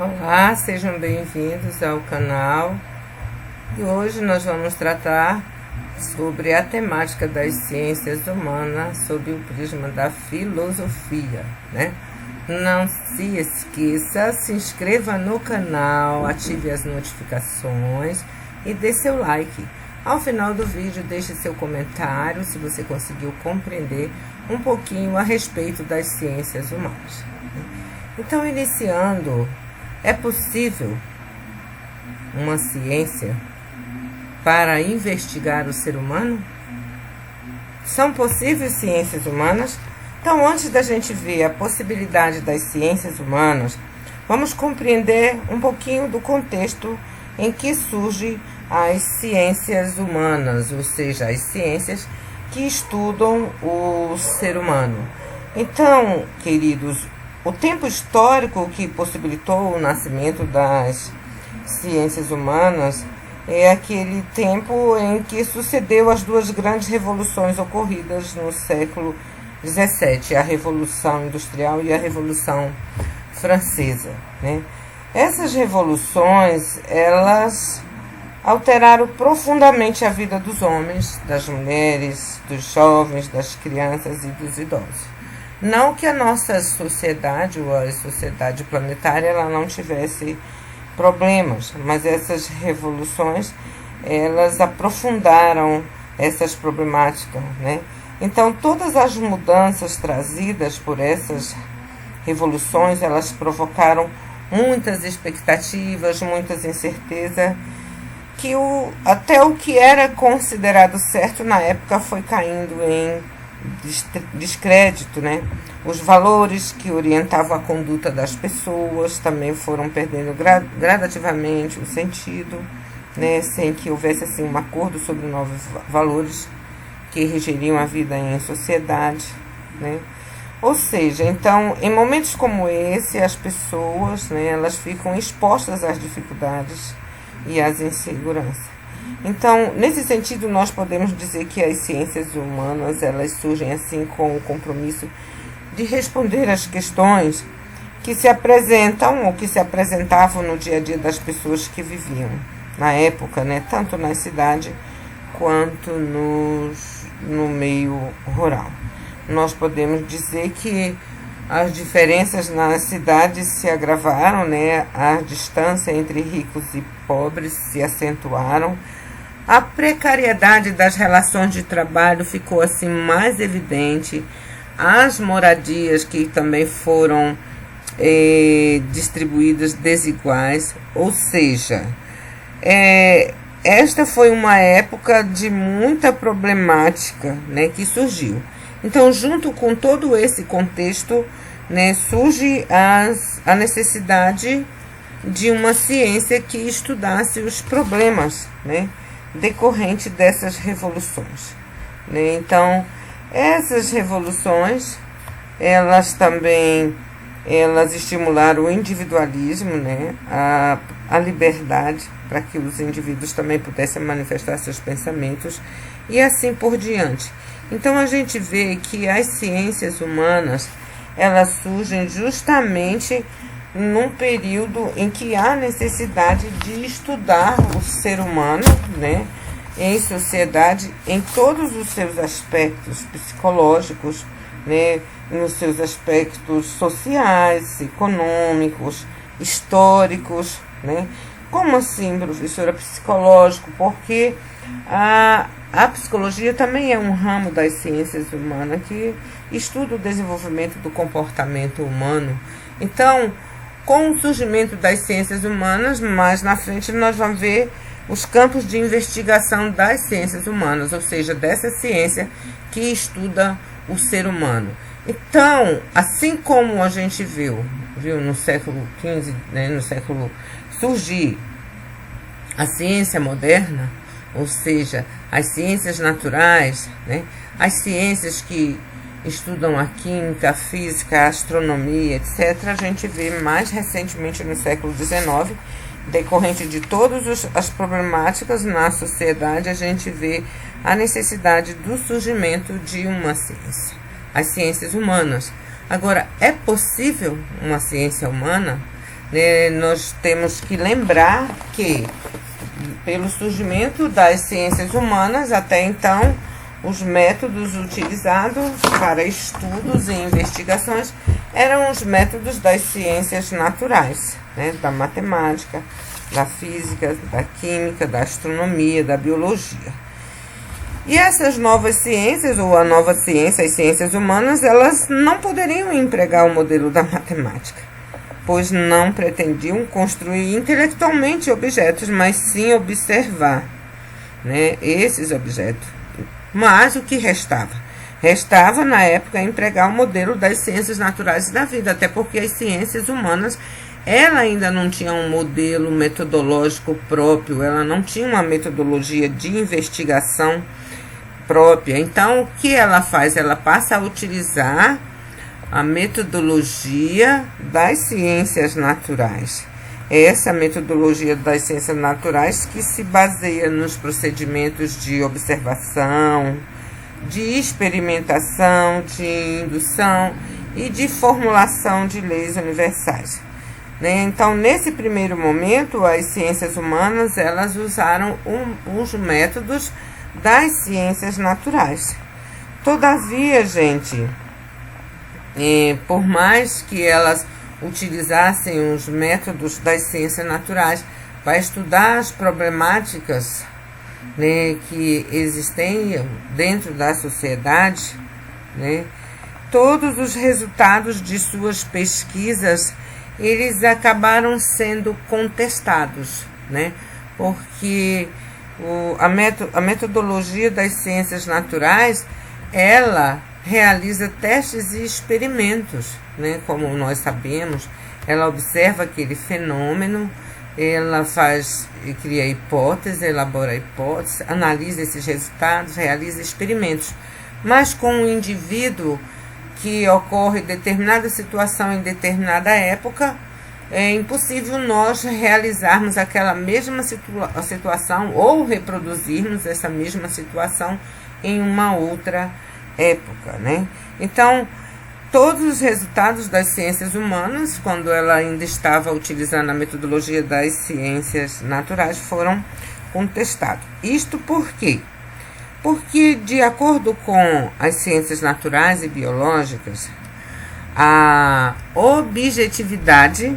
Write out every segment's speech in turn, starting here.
Olá, sejam bem-vindos ao canal. E hoje nós vamos tratar sobre a temática das ciências humanas sob o prisma da filosofia, né? Não se esqueça, se inscreva no canal, ative as notificações e dê seu like. Ao final do vídeo, deixe seu comentário se você conseguiu compreender um pouquinho a respeito das ciências humanas. Então, iniciando, é possível uma ciência para investigar o ser humano? São possíveis ciências humanas? Então, antes da gente ver a possibilidade das ciências humanas, vamos compreender um pouquinho do contexto em que surgem as ciências humanas, ou seja, as ciências que estudam o ser humano. Então, queridos, o tempo histórico que possibilitou o nascimento das ciências humanas é aquele tempo em que sucedeu as duas grandes revoluções ocorridas no século XVII, a Revolução Industrial e a Revolução Francesa, né? Essas revoluções, elas alteraram profundamente a vida dos homens, das mulheres, dos jovens, das crianças e dos idosos. Não que a nossa sociedade, ou a sociedade planetária, ela não tivesse problemas, mas essas revoluções, elas aprofundaram essas problemáticas, né? Então, todas as mudanças trazidas por essas revoluções, elas provocaram muitas expectativas, muitas incertezas, que até o que era considerado certo na época foi caindo em descrédito, né? Os valores que orientavam a conduta das pessoas também foram perdendo gradativamente o sentido, né? Sem que houvesse assim um acordo sobre novos valores que regeriam a vida em sociedade, né? Ou seja, então, em momentos como esse, as pessoas, né, elas ficam expostas às dificuldades e às inseguranças. Então, nesse sentido, nós podemos dizer que as ciências humanas, elas surgem assim com o compromisso de responder às questões que se apresentam ou que se apresentavam no dia a dia das pessoas que viviam na época, né, tanto na cidade quanto no meio rural. Nós podemos dizer que as diferenças nas cidades se agravaram, né? A distância entre ricos e pobres se acentuaram. A precariedade das relações de trabalho ficou assim mais evidente. As moradias que também foram distribuídas desiguais, ou seja, esta foi uma época de muita problemática, né, que surgiu. Então, junto com todo esse contexto, né, surge a necessidade de uma ciência que estudasse os problemas, né, decorrentes dessas revoluções, né? Então, essas revoluções, elas estimularam o individualismo, né, a liberdade, para que os indivíduos também pudessem manifestar seus pensamentos e assim por diante. Então, a gente vê que as ciências humanas, elas surgem justamente num período em que há necessidade de estudar o ser humano, né, em sociedade, em todos os seus aspectos psicológicos, né, nos seus aspectos sociais, econômicos, históricos, né. Como assim, professora, psicológico? Porque a psicologia também é um ramo das ciências humanas que estuda o desenvolvimento do comportamento humano. Então, com o surgimento das ciências humanas, mais na frente nós vamos ver os campos de investigação das ciências humanas, ou seja, dessa ciência que estuda o ser humano. Então, assim como a gente viu no século XV, né, no século surgir a ciência moderna, ou seja, as ciências naturais, né, as ciências que estudam a química, a física, a astronomia, etc., a gente vê mais recentemente no século XIX, decorrente de todas as problemáticas na sociedade, a gente vê a necessidade do surgimento de uma ciência, as ciências humanas. Agora, é possível uma ciência humana? né, nós temos que lembrar que, pelo surgimento das ciências humanas, até então, os métodos utilizados para estudos e investigações eram os métodos das ciências naturais, né, da matemática, da física, da química, da astronomia, da biologia. E essas novas ciências, ou a nova ciência, as ciências humanas, elas não poderiam empregar o modelo da matemática, pois não pretendiam construir intelectualmente objetos, mas sim observar, né, esses objetos. Mas o que restava? Restava, na época, empregar o modelo das ciências naturais da vida, até porque as ciências humanas, ela ainda não tinha um modelo metodológico próprio, ela não tinha uma metodologia de investigação própria. Então, o que ela faz? Ela passa a utilizar a metodologia das ciências naturais. Essa metodologia das ciências naturais que se baseia nos procedimentos de observação, de experimentação, de indução e de formulação de leis universais. Então, nesse primeiro momento, as ciências humanas elas usaram os métodos das ciências naturais. Todavia, gente, por mais que elas utilizassem os métodos das ciências naturais para estudar as problemáticas, né, que existem dentro da sociedade, né, todos os resultados de suas pesquisas eles acabaram sendo contestados, né, porque a metodologia das ciências naturais ela realiza testes e experimentos, né? Como nós sabemos, ela observa aquele fenômeno, ela cria hipóteses, elabora hipóteses, analisa esses resultados, realiza experimentos. Mas com o indivíduo que ocorre determinada situação em determinada época, é impossível nós realizarmos aquela mesma situação ou reproduzirmos essa mesma situação em uma outra época, né? Então, todos os resultados das ciências humanas, quando ela ainda estava utilizando a metodologia das ciências naturais, foram contestados. Isto por quê? Porque, de acordo com as ciências naturais e biológicas, a objetividade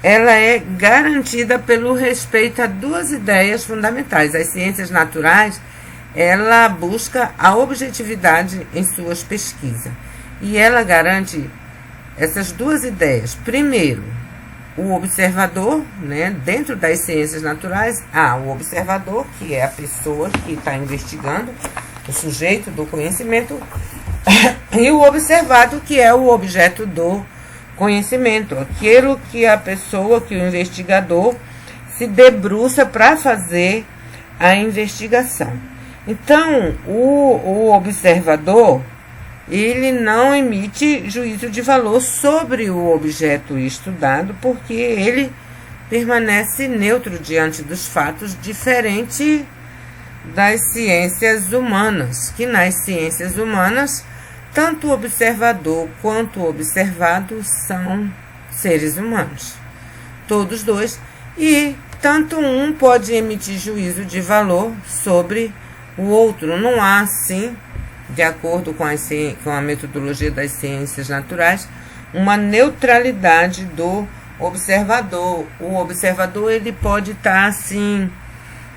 ela é garantida pelo respeito a duas ideias fundamentais. As ciências naturais ela busca a objetividade em suas pesquisas. E ela garante essas duas ideias. Primeiro, o observador, né, dentro das ciências naturais, há o observador, que é a pessoa que está investigando, o sujeito do conhecimento, e o observado, que é o objeto do conhecimento, aquilo que a pessoa, que o investigador, se debruça para fazer a investigação. Então, o observador, ele não emite juízo de valor sobre o objeto estudado, porque ele permanece neutro diante dos fatos, diferente das ciências humanas, que nas ciências humanas, tanto o observador quanto o observado são seres humanos, todos dois, e tanto um pode emitir juízo de valor sobre o outro. Não há, assim, de acordo com a metodologia das ciências naturais, uma neutralidade do observador. O observador ele pode estar, assim,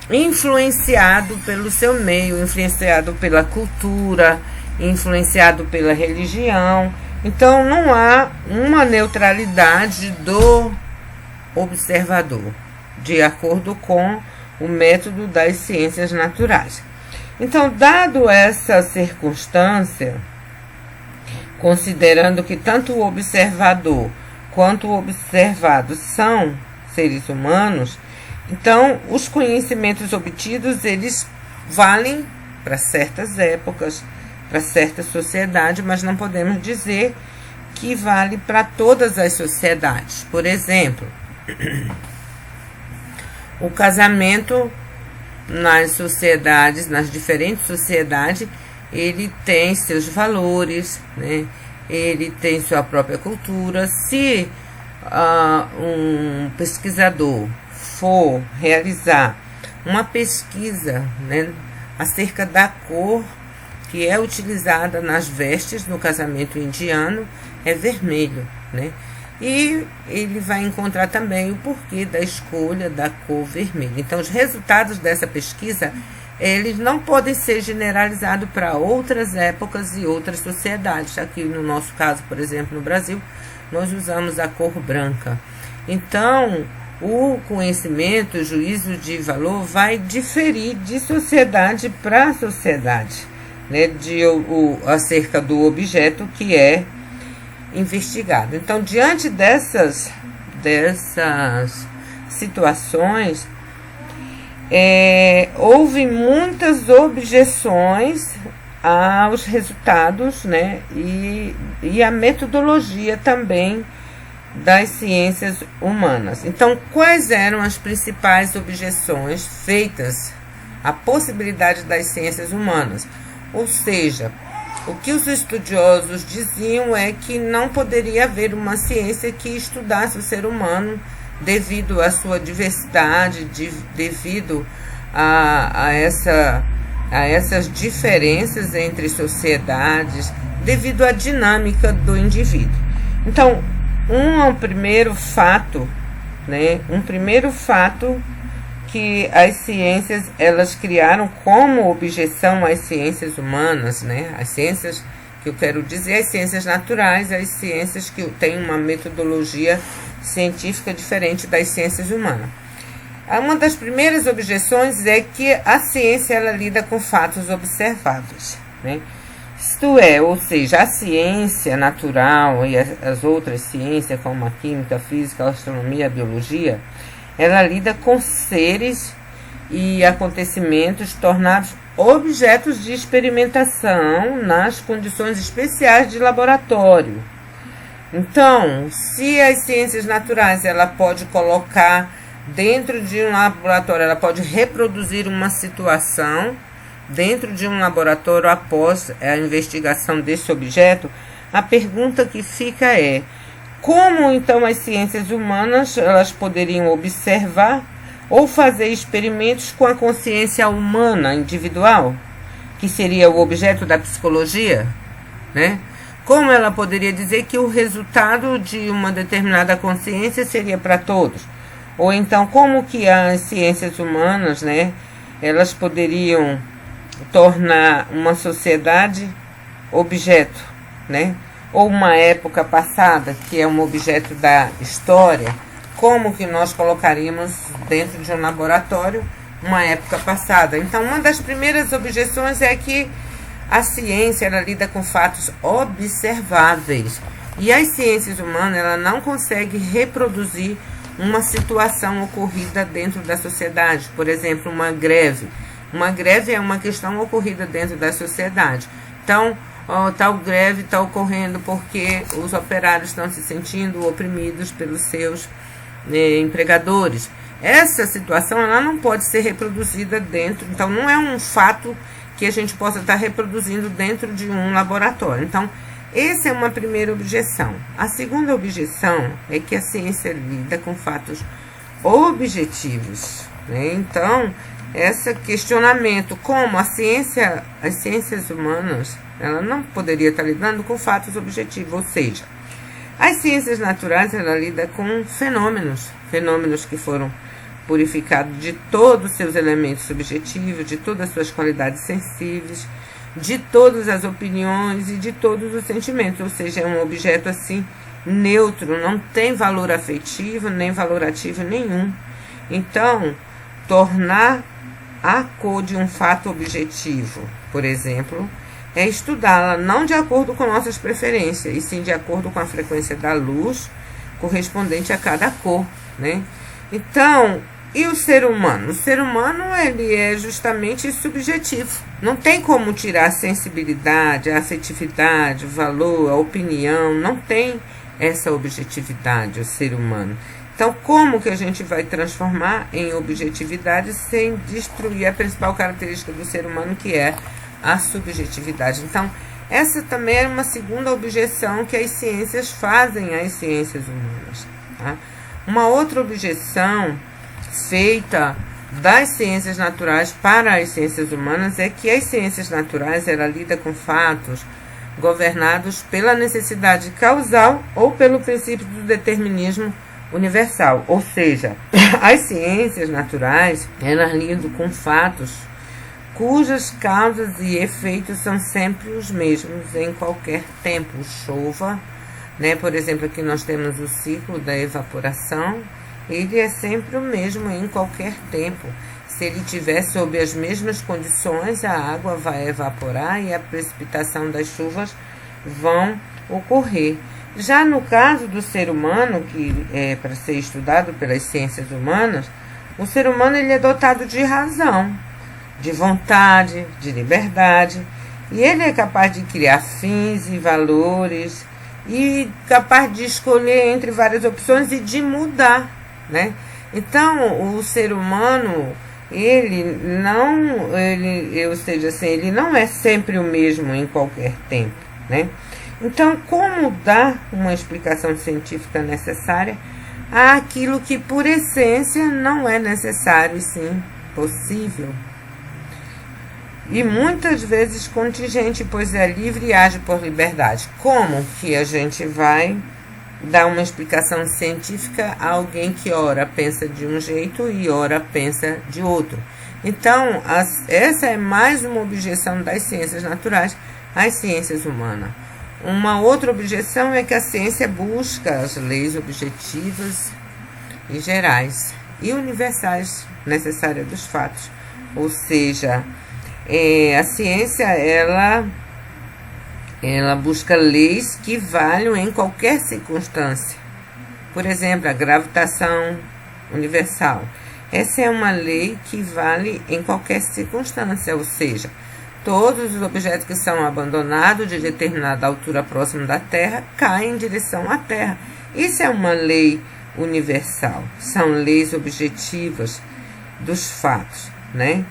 influenciado pelo seu meio, influenciado pela cultura, influenciado pela religião. Então, não há uma neutralidade do observador, de acordo com o método das ciências naturais. Então, dado essa circunstância, considerando que tanto o observador quanto o observado são seres humanos, então os conhecimentos obtidos eles valem para certas épocas, para certa sociedade, mas não podemos dizer que vale para todas as sociedades. Por exemplo, o casamento nas sociedades, nas diferentes sociedades, ele tem seus valores, né? Ele tem sua própria cultura. Se um pesquisador for realizar uma pesquisa, né, acerca da cor que é utilizada nas vestes no casamento indiano, é vermelho, né? E ele vai encontrar também o porquê da escolha da cor vermelha. Então, os resultados dessa pesquisa, eles não podem ser generalizados para outras épocas e outras sociedades. Aqui no nosso caso, por exemplo, no Brasil, nós usamos a cor branca. Então, o conhecimento, o juízo de valor vai diferir de sociedade para sociedade, né, acerca do objeto que é investigado. Então, diante dessas situações, houve muitas objeções aos resultados, né, e a metodologia também das ciências humanas. Então, quais eram as principais objeções feitas à possibilidade das ciências humanas? Ou seja, o que os estudiosos diziam é que não poderia haver uma ciência que estudasse o ser humano devido à sua diversidade, devido a essas diferenças entre sociedades, devido à dinâmica do indivíduo. Então, um primeiro fato que as ciências elas criaram como objeção às ciências humanas, né? As ciências que eu quero dizer, as ciências naturais, as ciências que têm uma metodologia científica diferente das ciências humanas. Uma das primeiras objeções é que a ciência ela lida com fatos observáveis, né? Isto é, ou seja, a ciência natural e as outras ciências como a química, a física, a astronomia, a biologia, ela lida com seres e acontecimentos tornados objetos de experimentação nas condições especiais de laboratório. Então, se as ciências naturais ela pode colocar dentro de um laboratório, ela pode reproduzir uma situação dentro de um laboratório após a investigação desse objeto, a pergunta que fica é: como então as ciências humanas elas poderiam observar ou fazer experimentos com a consciência humana individual, que seria o objeto da psicologia, né? Como ela poderia dizer que o resultado de uma determinada consciência seria para todos? Ou então, como que as ciências humanas, né, elas poderiam tornar uma sociedade objeto, né? Ou uma época passada, que é um objeto da história, como que nós colocaríamos dentro de um laboratório uma época passada? Então, uma das primeiras objeções é que a ciência ela lida com fatos observáveis e as ciências humanas ela não consegue reproduzir uma situação ocorrida dentro da sociedade. Por exemplo, uma greve. Uma greve é uma questão ocorrida dentro da sociedade. Então, tal greve está ocorrendo porque os operários estão se sentindo oprimidos pelos seus empregadores. Essa situação ela não pode ser reproduzida dentro, então não é um fato que a gente possa estar reproduzindo dentro de um laboratório. Então, essa é uma primeira objeção. A segunda objeção é que a ciência lida com fatos objetivos, né? Então, esse questionamento, como as ciências humanas, ela não poderia estar lidando com fatos objetivos, ou seja, as ciências naturais, ela lida com fenômenos que foram purificados de todos os seus elementos subjetivos, de todas as suas qualidades sensíveis, de todas as opiniões e de todos os sentimentos, ou seja, é um objeto assim neutro, não tem valor afetivo nem valor ativo nenhum. Então, tornar a cor de um fato objetivo, por exemplo, é estudá-la não de acordo com nossas preferências, e sim de acordo com a frequência da luz correspondente a cada cor, né? Então, e o ser humano? O ser humano, ele é justamente subjetivo. Não tem como tirar a sensibilidade, a afetividade, o valor, a opinião, não tem essa objetividade, o ser humano. Então, como que a gente vai transformar em objetividade sem destruir a principal característica do ser humano, que é a subjetividade? Então, essa também é uma segunda objeção que as ciências fazem às ciências humanas. Tá? Uma outra objeção feita das ciências naturais para as ciências humanas é que as ciências naturais ela lida com fatos governados pela necessidade causal ou pelo princípio do determinismo universal, ou seja, as ciências naturais elas lidam com fatos cujas causas e efeitos são sempre os mesmos em qualquer tempo, chova, né? Por exemplo, aqui nós temos o ciclo da evaporação, ele é sempre o mesmo em qualquer tempo. Se ele estiver sob as mesmas condições, a água vai evaporar e a precipitação das chuvas vão ocorrer. Já no caso do ser humano, que é para ser estudado pelas ciências humanas, o ser humano ele é dotado de razão, de vontade, de liberdade, e ele é capaz de criar fins e valores e capaz de escolher entre várias opções e de mudar, né? Então, o ser humano, ele não é sempre o mesmo em qualquer tempo, né? Então, como dar uma explicação científica necessária àquilo que, por essência, não é necessário e sim possível? E muitas vezes contingente, pois é livre e age por liberdade. Como que a gente vai dar uma explicação científica a alguém que ora pensa de um jeito e ora pensa de outro? Então, essa é mais uma objeção das ciências naturais às ciências humanas. Uma outra objeção é que a ciência busca as leis objetivas e gerais e universais necessárias dos fatos. Ou seja, a ciência ela busca leis que valham em qualquer circunstância. Por exemplo, a gravitação universal. Essa é uma lei que vale em qualquer circunstância, ou seja, todos os objetos que são abandonados de determinada altura próximo da Terra caem em direção à Terra. Isso é uma lei universal, são leis objetivas dos fatos, né?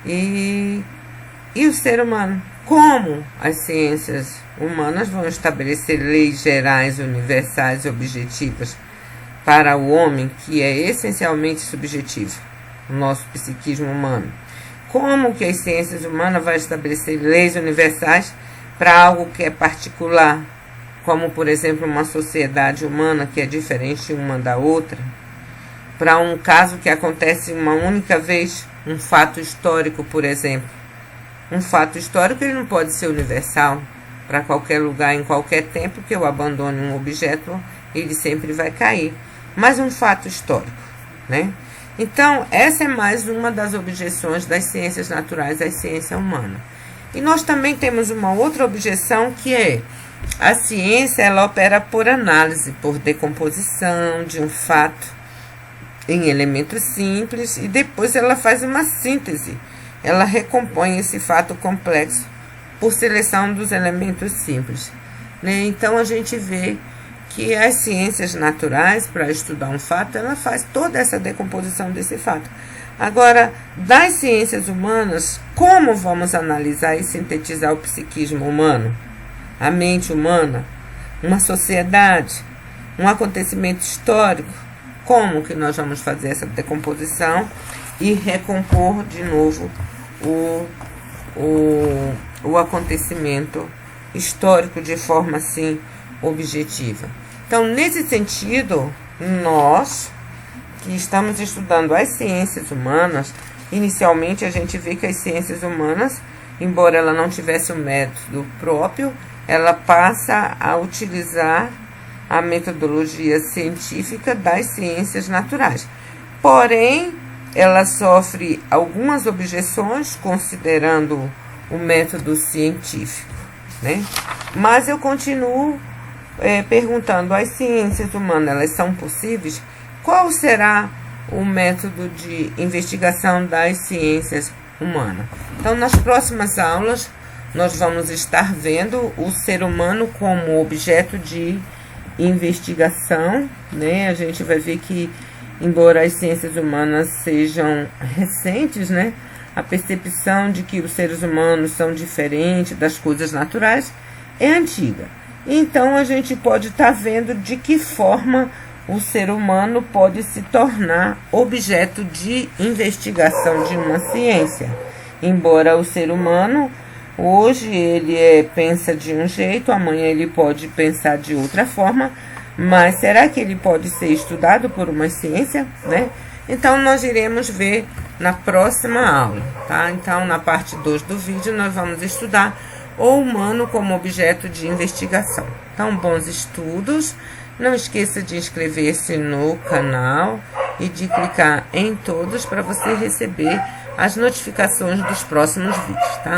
E o ser humano, como as ciências humanas vão estabelecer leis gerais, universais e objetivas para o homem, que é essencialmente subjetivo, o nosso psiquismo humano? Como que as ciências humanas vão estabelecer leis universais para algo que é particular, como, por exemplo, uma sociedade humana que é diferente uma da outra? Para um caso que acontece uma única vez, um fato histórico, por exemplo. Um fato histórico ele não pode ser universal para qualquer lugar, em qualquer tempo que eu abandone um objeto, ele sempre vai cair. Mas um fato histórico, né? Então, essa é mais uma das objeções das ciências naturais à ciência humana. E nós também temos uma outra objeção que é a ciência ela opera por análise, por decomposição de um fato em elementos simples e depois ela faz uma síntese. Ela recompõe esse fato complexo por seleção dos elementos simples, né? Então, a gente vê que as ciências naturais, para estudar um fato, ela faz toda essa decomposição desse fato. Agora, das ciências humanas, como vamos analisar e sintetizar o psiquismo humano, a mente humana, uma sociedade, um acontecimento histórico? Como que nós vamos fazer essa decomposição e recompor de novo o acontecimento histórico de forma assim objetiva? Então, nesse sentido, nós que estamos estudando as ciências humanas, inicialmente a gente vê que as ciências humanas, embora ela não tivesse um método próprio, ela passa a utilizar a metodologia científica das ciências naturais. Porém, ela sofre algumas objeções considerando o método científico, né? Mas eu continuo perguntando, as ciências humanas, elas são possíveis? Qual será o método de investigação das ciências humanas? Então, nas próximas aulas, nós vamos estar vendo o ser humano como objeto de investigação, né? A gente vai ver que, embora as ciências humanas sejam recentes, né? A percepção de que os seres humanos são diferentes das coisas naturais é antiga. Então, a gente pode estar vendo de que forma o ser humano pode se tornar objeto de investigação de uma ciência. Embora o ser humano, hoje, ele pensa de um jeito, amanhã ele pode pensar de outra forma, mas será que ele pode ser estudado por uma ciência, né? Então, nós iremos ver na próxima aula, tá? Então, na parte 2 do vídeo, nós vamos estudar o humano como objeto de investigação. Então, bons estudos. Não esqueça de inscrever-se no canal e de clicar em todos para você receber as notificações dos próximos vídeos, tá?